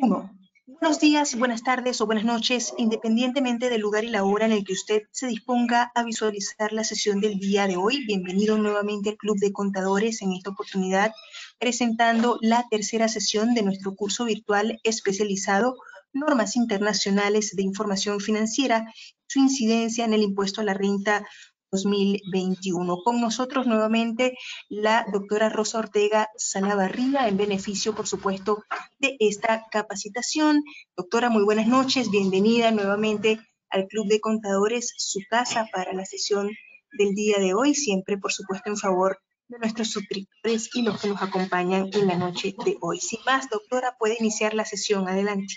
1. Buenos días, buenas tardes o buenas noches, independientemente del lugar y la hora en el que usted se disponga a visualizar la sesión del día de hoy. Bienvenido nuevamente al Club de Contadores, en esta oportunidad presentando la tercera sesión de nuestro curso virtual especializado Normas Internacionales de Información Financiera, su incidencia en el impuesto a la renta 2021. Con nosotros nuevamente la doctora Rosa Ortega Salavarría, en beneficio, por supuesto, de esta capacitación. Doctora, muy buenas noches, bienvenida nuevamente al Club de Contadores, su casa para la sesión del día de hoy, siempre, por supuesto, en favor de nuestros suscriptores y los que nos acompañan en la noche de hoy. Sin más, doctora, puede iniciar la sesión. Adelante.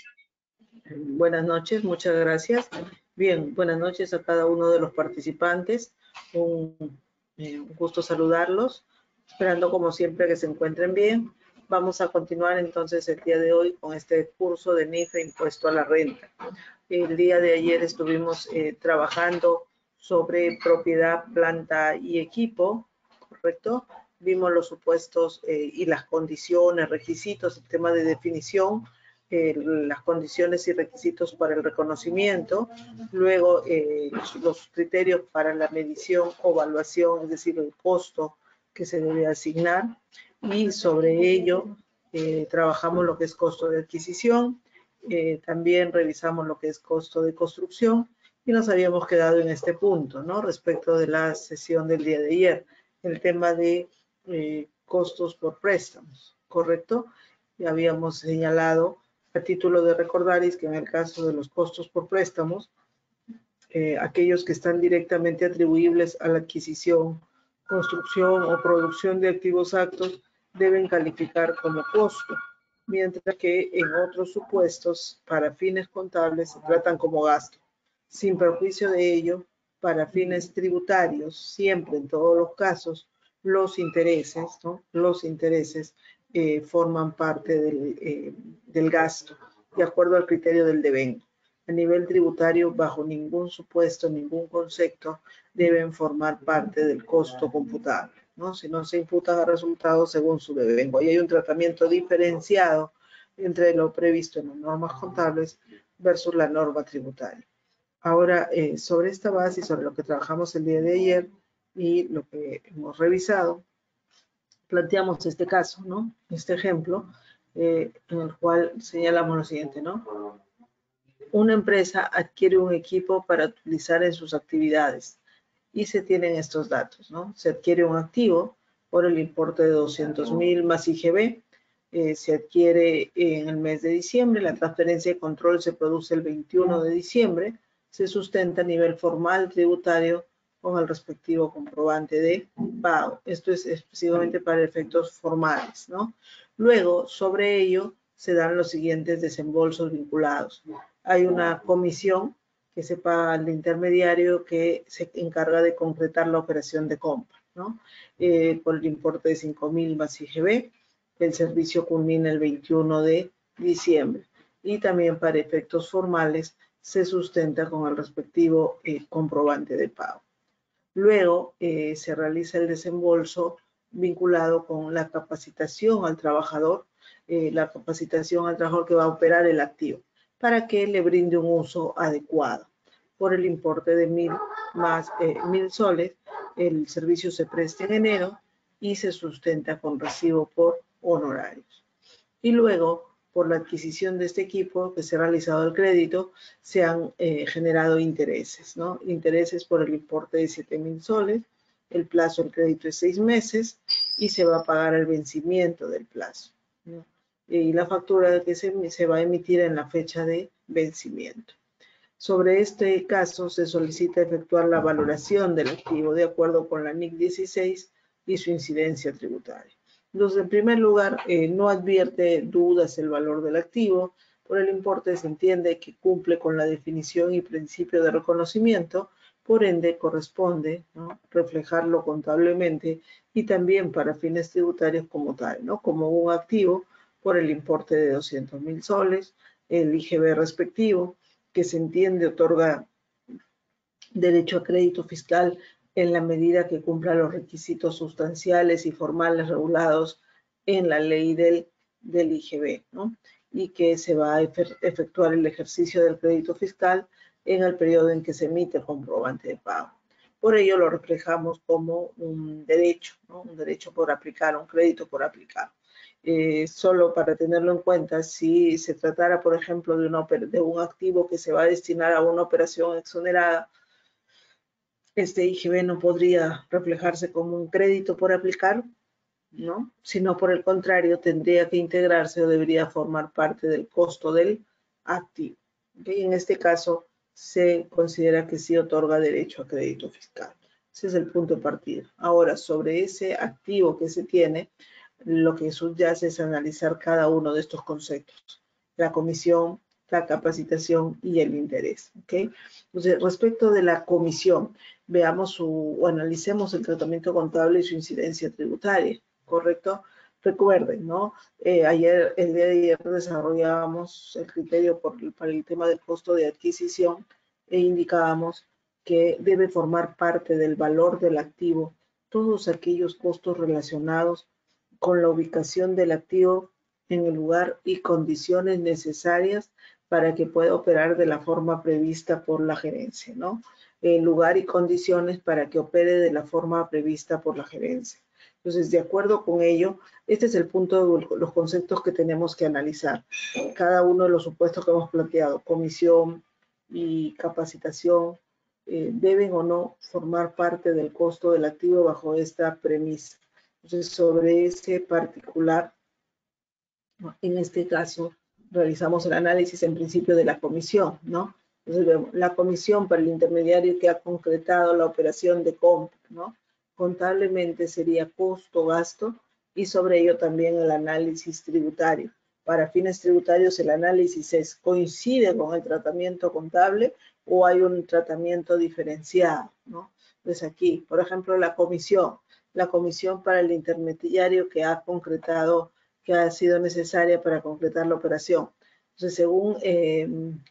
Buenas noches, muchas gracias. Bien, buenas noches a cada uno de los participantes. Un gusto saludarlos, esperando como siempre que se encuentren bien. Vamos a continuar entonces el día de hoy con este curso de NIFE, Impuesto a la Renta. El día de ayer estuvimos trabajando sobre propiedad, planta y equipo, ¿correcto? Vimos los supuestos y las condiciones, requisitos, el tema de definición, las condiciones y requisitos para el reconocimiento, luego los criterios para la medición o evaluación, es decir, el costo que se debe asignar, y sobre ello trabajamos lo que es costo de adquisición, también revisamos lo que es costo de construcción y nos habíamos quedado en este punto, ¿no? Respecto de la sesión del día de ayer, el tema de costos por préstamos, ¿correcto? Y habíamos señalado a título de recordaris que en el caso de los costos por préstamos, aquellos que están directamente atribuibles a la adquisición, construcción o producción de activos actos deben calificar como costo, mientras que en otros supuestos, para fines contables, se tratan como gasto. Sin perjuicio de ello, para fines tributarios, siempre en todos los casos, los intereses, ¿no? Los intereses forman parte del gasto, de acuerdo al criterio del devengo. A nivel tributario, bajo ningún supuesto, ningún concepto, deben formar parte del costo computable, ¿no? Si no se imputan a resultados según su devengo. Y hay un tratamiento diferenciado entre lo previsto en las normas contables versus la norma tributaria. Ahora, sobre esta base y sobre lo que trabajamos el día de ayer y lo que hemos revisado, planteamos este caso, ¿no? Este ejemplo, en el cual señalamos lo siguiente, ¿no? Una empresa adquiere un equipo para utilizar en sus actividades y se tienen estos datos, ¿no? Se adquiere un activo por el importe de 200,000 más IGB, se adquiere en el mes de diciembre, la transferencia de control se produce el 21 de diciembre, se sustenta a nivel formal tributario con el respectivo comprobante de pago. Esto es exclusivamente para efectos formales, ¿no? Luego, sobre ello, se dan los siguientes desembolsos vinculados. Hay una comisión que se paga al intermediario que se encarga de concretar la operación de compra, ¿no? Por el importe de 5,000 más IGB. El servicio culmina el 21 de diciembre. Y también para efectos formales se sustenta con el respectivo comprobante de pago. Luego se realiza el desembolso vinculado con la capacitación al trabajador, que va a operar el activo, para que le brinde un uso adecuado. Por el importe de 1,000 más 1,000 soles, el servicio se presta en enero y se sustenta con recibo por honorarios. Y luego, por la adquisición de este equipo que se ha realizado el crédito, se han generado intereses, ¿no? Intereses por el importe de 7,000 soles, el plazo del crédito es 6 meses y se va a pagar el vencimiento del plazo, ¿no? Y la factura que se va a emitir en la fecha de vencimiento. Sobre este caso se solicita efectuar la valoración del activo de acuerdo con la NIC 16 y su incidencia tributaria. Entonces, en primer lugar, no advierte dudas el valor del activo. Por el importe se entiende que cumple con la definición y principio de reconocimiento, por ende corresponde, ¿no?, reflejarlo contablemente y también para fines tributarios como tal, ¿no?, como un activo por el importe de 200,000 soles, el IGB respectivo, que se entiende otorga derecho a crédito fiscal en la medida que cumpla los requisitos sustanciales y formales regulados en la ley del del IGB, ¿no? Y que se va a efectuar el ejercicio del crédito fiscal en el periodo en que se emite el comprobante de pago. Por ello lo reflejamos como un derecho, ¿no? Un derecho por aplicar, un crédito por aplicar. Solo para tenerlo en cuenta, si se tratara, por ejemplo, de un activo que se va a destinar a una operación exonerada, este IGB no podría reflejarse como un crédito por aplicar, ¿no? Sino por el contrario, tendría que integrarse o debería formar parte del costo del activo. ¿Okay? En este caso, se considera que sí otorga derecho a crédito fiscal. Ese es el punto de partida. Ahora, sobre ese activo que se tiene, lo que subyace es analizar cada uno de estos conceptos. La comisión, la capacitación y el interés. ¿Okay? Entonces, respecto de la comisión, veamos o analicemos el tratamiento contable y su incidencia tributaria. ¿Correcto? Recuerden, ¿no? El día de ayer desarrollábamos el criterio para el tema del costo de adquisición e indicábamos que debe formar parte del valor del activo todos aquellos costos relacionados con la ubicación del activo en el lugar y condiciones necesarias para que pueda operar de la forma prevista por la gerencia, ¿no? El lugar y condiciones para que opere de la forma prevista por la gerencia. Entonces, de acuerdo con ello, este es el punto de los conceptos que tenemos que analizar. Cada uno de los supuestos que hemos planteado, comisión y capacitación, deben o no formar parte del costo del activo bajo esta premisa. Entonces, sobre ese particular, en este caso, realizamos el análisis en principio de la comisión, ¿no? Entonces, vemos la comisión para el intermediario que ha concretado la operación de compra, ¿no? Contablemente sería costo-gasto y sobre ello también el análisis tributario. Para fines tributarios el análisis coincide con el tratamiento contable o hay un tratamiento diferenciado, ¿no? Entonces aquí, por ejemplo, la comisión para el intermediario que ha concretado, que ha sido necesaria para concretar la operación. Entonces, según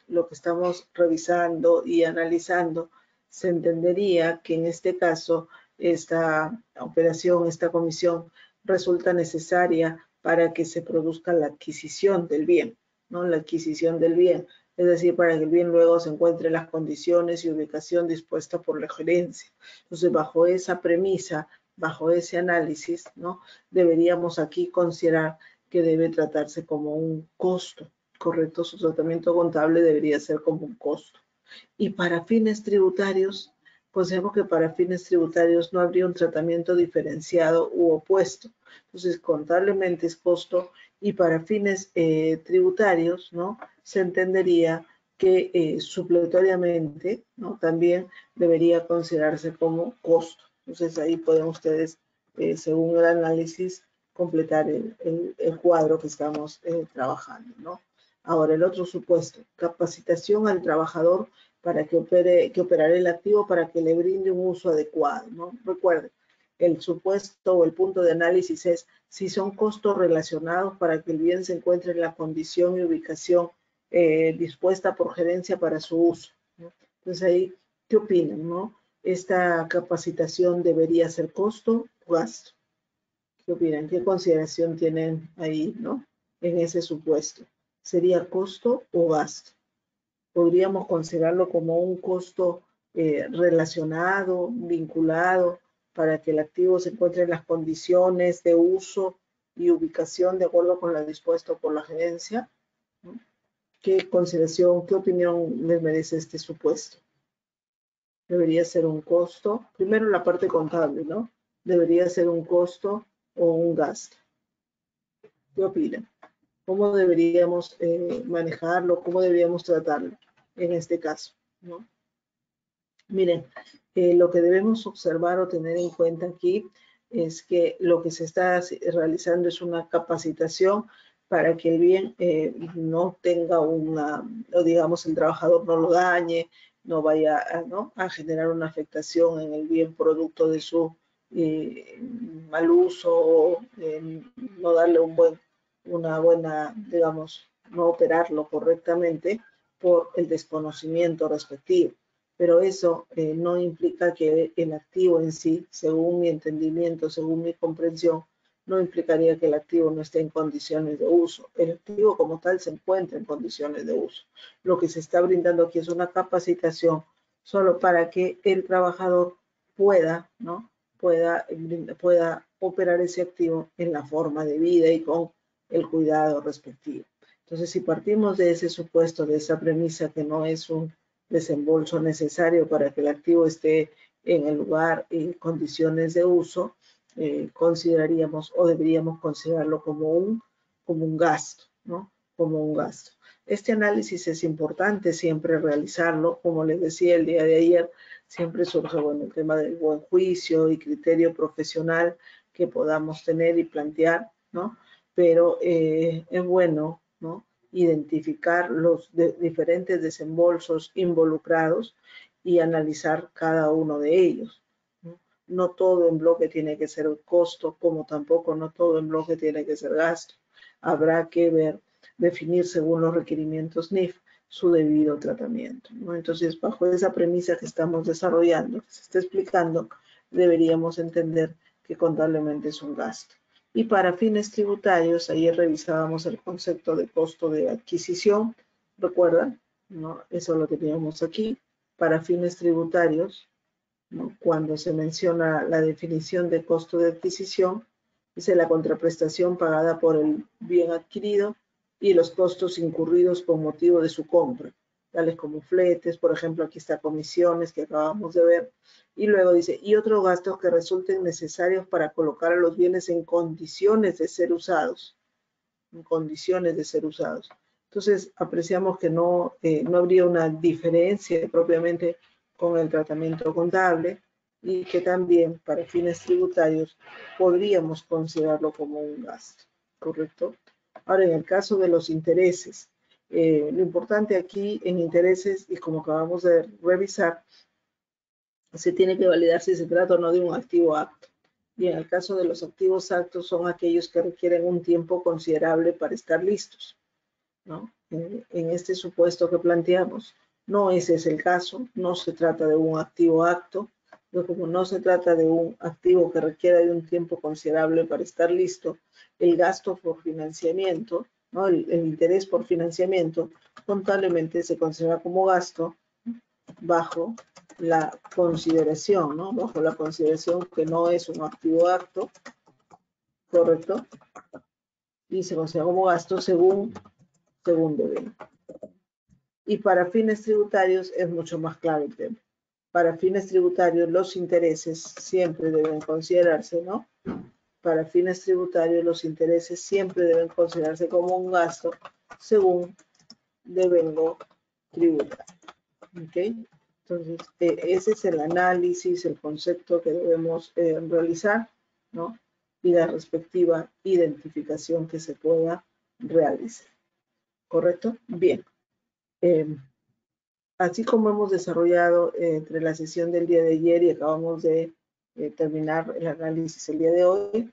lo que estamos revisando y analizando, se entendería que en este caso esta operación, esta comisión, resulta necesaria para que se produzca la adquisición del bien, ¿no? La adquisición del bien, es decir, para que el bien luego se encuentre en las condiciones y ubicación dispuesta por la gerencia. Entonces, bajo esa premisa, bajo ese análisis, ¿no? Deberíamos aquí considerar que debe tratarse como un costo, ¿correcto? Su tratamiento contable debería ser como un costo. Y para fines tributarios, consideramos que para fines tributarios no habría un tratamiento diferenciado u opuesto. Entonces, contablemente es costo y para fines tributarios, ¿no? Se entendería que supletoriamente, ¿no? También debería considerarse como costo. Entonces, ahí pueden ustedes, según el análisis, completar el cuadro que estamos trabajando, ¿no? Ahora, el otro supuesto, capacitación al trabajador para que operará el activo para que le brinde un uso adecuado, ¿no? Recuerden, el supuesto o el punto de análisis es si son costos relacionados para que el bien se encuentre en la condición y ubicación dispuesta por gerencia para su uso, ¿no? Entonces ahí, ¿qué opinan, no? ¿Esta capacitación debería ser costo o gasto? ¿Qué opinan? ¿Qué consideración tienen ahí, no? En ese supuesto. ¿Sería costo o gasto? Podríamos considerarlo como un costo relacionado, vinculado, para que el activo se encuentre en las condiciones de uso y ubicación de acuerdo con lo dispuesto por la gerencia, ¿no? ¿Qué consideración, qué opinión les merece este supuesto? Debería ser un costo, primero la parte contable, ¿no? Debería ser un costo o un gasto. ¿Qué opinan? ¿Cómo deberíamos manejarlo? ¿Cómo deberíamos tratarlo en este caso, ¿no? Miren, lo que debemos observar o tener en cuenta aquí es que lo que se está realizando es una capacitación para que el bien no tenga o digamos el trabajador no lo dañe, no vaya ¿no? a generar una afectación en el bien producto de su mal uso o no darle una buena, digamos, no operarlo correctamente por el desconocimiento respectivo. Pero eso no implica que el activo en sí, según mi entendimiento, según mi comprensión, no implicaría que el activo no esté en condiciones de uso. El activo como tal se encuentra en condiciones de uso. Lo que se está brindando aquí es una capacitación solo para que el trabajador pueda, ¿no? pueda operar ese activo en la forma de vida y con el cuidado respectivo. Entonces, si partimos de ese supuesto, de esa premisa que no es un desembolso necesario para que el activo esté en el lugar y condiciones de uso, consideraríamos o deberíamos considerarlo como un gasto, ¿no? Como un gasto. Este análisis es importante siempre realizarlo. Como les decía el día de ayer, siempre surge, bueno, el tema del buen juicio y criterio profesional que podamos tener y plantear, ¿no? Pero es bueno, ¿no? Identificar los diferentes desembolsos involucrados y analizar cada uno de ellos. No todo en bloque tiene que ser costo, como tampoco no todo en bloque tiene que ser gasto. Habrá que ver, definir según los requerimientos NIF su debido tratamiento, ¿no? Entonces, bajo esa premisa que estamos desarrollando, que se está explicando, deberíamos entender que contablemente es un gasto. Y para fines tributarios, ayer revisábamos el concepto de costo de adquisición, ¿recuerdan? ¿No? Eso lo teníamos aquí. Para fines tributarios, ¿no? Cuando se menciona la definición de costo de adquisición, dice la contraprestación pagada por el bien adquirido y los costos incurridos con motivo de su compra, tales como fletes, por ejemplo, aquí está comisiones que acabamos de ver, y luego dice, y otros gastos que resulten necesarios para colocar a los bienes en condiciones de ser usados, en condiciones de ser usados. Entonces, apreciamos que no habría una diferencia propiamente con el tratamiento contable y que también para fines tributarios podríamos considerarlo como un gasto, ¿correcto? Ahora, en el caso de los intereses, lo importante aquí en intereses, y como acabamos de revisar, se tiene que validar si se trata o no de un activo apto. Y en el caso de los activos aptos son aquellos que requieren un tiempo considerable para estar listos, ¿no? En este supuesto que planteamos, no ese es el caso, no se trata de un activo apto, pero como no se trata de un activo que requiera de un tiempo considerable para estar listo, el gasto por financiamiento, ¿no? el interés por financiamiento, contablemente se considera como gasto bajo la consideración, ¿no? Bajo la consideración que no es un activo apto, ¿correcto? Y se considera como gasto según debe. Y para fines tributarios es mucho más claro el tema. Para fines tributarios los intereses siempre deben considerarse, ¿no? Para fines tributarios los intereses siempre deben considerarse como un gasto según devengo tributario. ¿Ok? Entonces, ese es el análisis, el concepto que debemos realizar, ¿no? Y la respectiva identificación que se pueda realizar. ¿Correcto? Bien. Así como hemos desarrollado entre la sesión del día de ayer y acabamos de terminar el análisis el día de hoy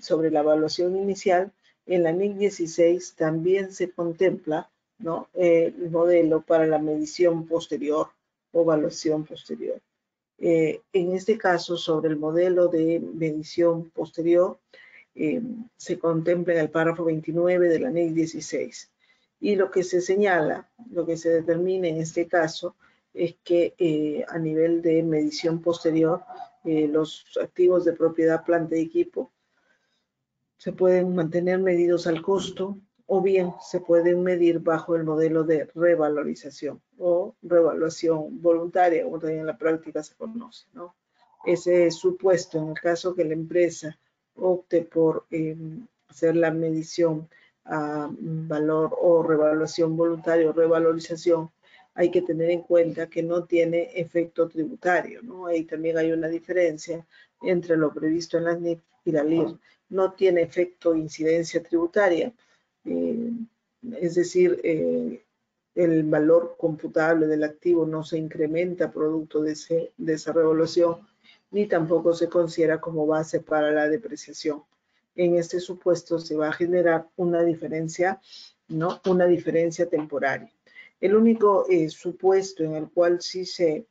sobre la evaluación inicial, en la NIC 16 también se contempla, ¿no? El modelo para la medición posterior o evaluación posterior. En este caso, sobre el modelo de medición posterior, se contempla en el párrafo 29 de la NIC 16. Y lo que se señala, lo que se determina en este caso, es que a nivel de medición posterior, los activos de propiedad, planta y equipo se pueden mantener medidos al costo o bien se pueden medir bajo el modelo de revalorización o revaluación voluntaria, como también en la práctica se conoce, ¿no? Ese supuesto, en el caso que la empresa opte por hacer la medición a valor o revaluación voluntaria o revalorización, hay que tener en cuenta que no tiene efecto tributario, ¿no? Ahí también hay una diferencia entre lo previsto en la NIC y la LIR. No tiene efecto incidencia tributaria, es decir, el valor computable del activo no se incrementa producto de esa revaluación, ni tampoco se considera como base para la depreciación. En este supuesto se va a generar una diferencia, ¿no? Una diferencia temporaria. El único supuesto en el cual sí se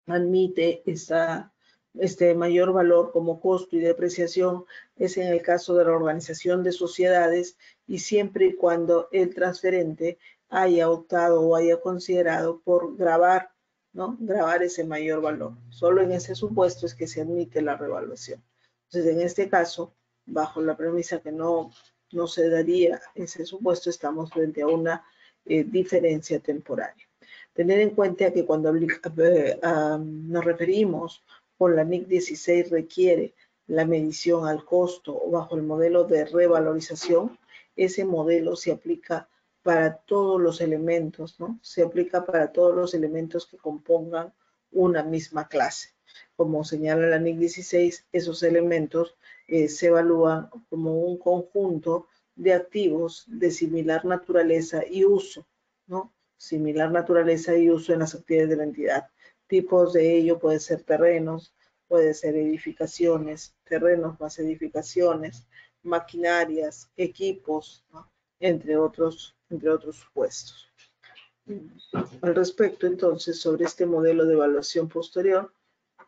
admite esa este mayor valor como costo y depreciación es en el caso de la organización de sociedades y siempre y cuando el transferente haya optado o haya considerado por gravar, ¿no? Gravar ese mayor valor. Solo en ese supuesto es que se admite la revaluación. Entonces, en este caso, bajo la premisa que no se daría ese supuesto, estamos frente a una diferencia temporaria. Tener en cuenta que cuando nos referimos con la NIC 16 requiere la medición al costo o bajo el modelo de revalorización, ese modelo se aplica para todos los elementos, ¿no? Se aplica para todos los elementos que compongan una misma clase. Como señala la NIC 16, esos elementos se evalúan como un conjunto de activos de similar naturaleza y uso, ¿no? Similar naturaleza y uso en las actividades de la entidad. Tipos de ello pueden ser terrenos, puede ser edificaciones, terrenos más edificaciones, maquinarias, equipos, ¿no? entre otros supuestos. Al respecto, entonces, sobre este modelo de evaluación posterior,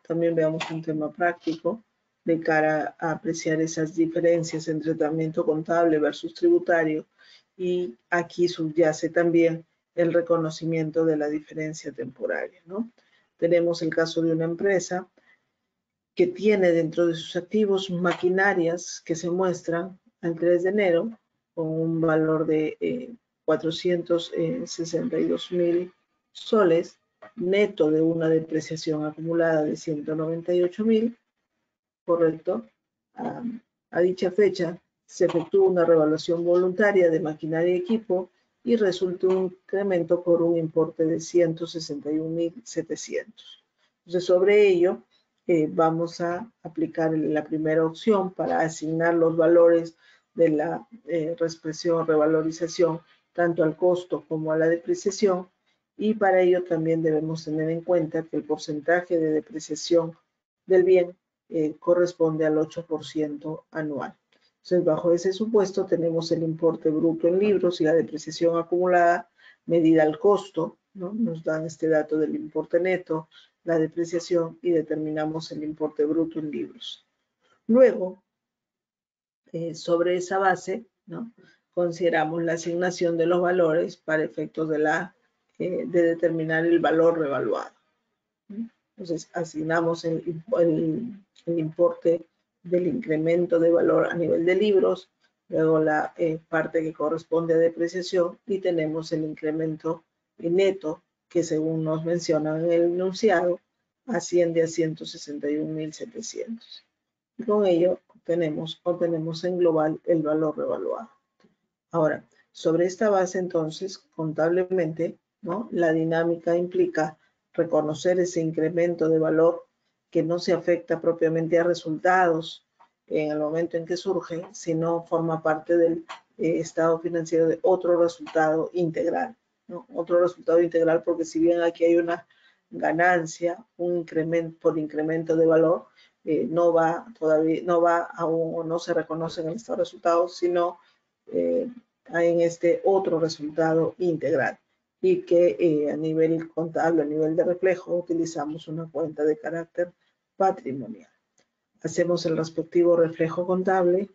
también veamos un tema práctico de cara a apreciar esas diferencias entre tratamiento contable versus tributario, y aquí subyace también el reconocimiento de la diferencia temporaria, ¿no? Tenemos el caso de una empresa que tiene dentro de sus activos maquinarias que se muestran al 3 de enero con un valor de 462.000 soles, neto de una depreciación acumulada de 198.000, correcto. A dicha fecha se efectúa una revaluación voluntaria de maquinaria y equipo y resulta un incremento por un importe de 161.700. Entonces, sobre ello, vamos a aplicar la primera opción para asignar los valores de la reexpresión revalorización tanto al costo como a la depreciación, y para ello también debemos tener en cuenta que el porcentaje de depreciación del bien corresponde al 8% anual. Entonces, bajo ese supuesto tenemos el importe bruto en libros y la depreciación acumulada medida al costo, ¿no? Nos dan este dato del importe neto, la depreciación, y determinamos el importe bruto en libros. Luego, sobre esa base, ¿no? Consideramos la asignación de los valores para efectos de determinar el valor revaluado. Entonces, asignamos el importe del incremento de valor a nivel de libros, luego la parte que corresponde a depreciación, y tenemos el incremento neto que, según nos mencionan en el enunciado, asciende a 161.700. Y con ello obtenemos en global el valor revaluado. Ahora, sobre esta base, entonces, contablemente, ¿no? La dinámica implica reconocer ese incremento de valor que no se afecta propiamente a resultados en el momento en que surge, sino forma parte del estado financiero de otro resultado integral, ¿no? Otro resultado integral, porque si bien aquí hay una ganancia, un incremento por incremento de valor, no va aún, o no se reconoce en el estado de resultados, sino en este otro resultado integral, y que a nivel contable, a nivel de reflejo, utilizamos una cuenta de carácter patrimonial. Hacemos el respectivo reflejo contable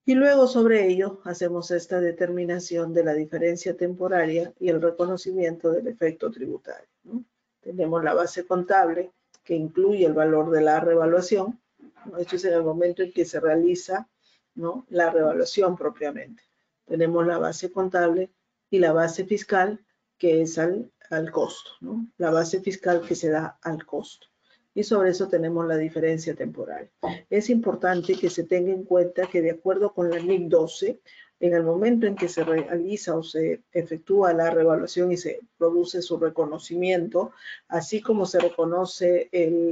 y luego sobre ello hacemos esta determinación de la diferencia temporaria y el reconocimiento del efecto tributario, ¿no? Tenemos la base contable que incluye el valor de la revaluación, ¿no? Esto es en el momento en que se realiza, ¿no? La revaluación propiamente. Tenemos la base contable y la base fiscal, que es al costo, ¿no? La base fiscal que se da al costo. Y sobre eso tenemos la diferencia temporal. Es importante que se tenga en cuenta que, de acuerdo con la NIC 12, en el momento en que se realiza o se efectúa la revaluación y se produce su reconocimiento, así como se reconoce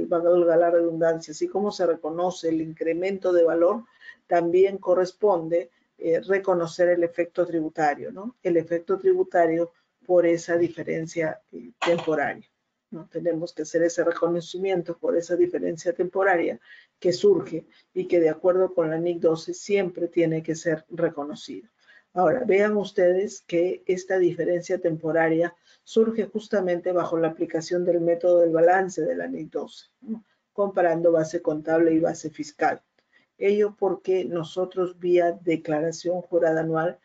valga la redundancia, así como se reconoce el incremento de valor, también corresponde reconocer el efecto tributario, ¿no? El efecto tributario por esa diferencia temporaria, ¿no? Tenemos que hacer ese reconocimiento por esa diferencia temporaria que surge y que, de acuerdo con la NIC 12, siempre tiene que ser reconocido. Ahora, vean ustedes que esta diferencia temporaria surge justamente bajo la aplicación del método del balance de la NIC 12, ¿no? comparando base contable y base fiscal. Ello porque nosotros vía declaración jurada anual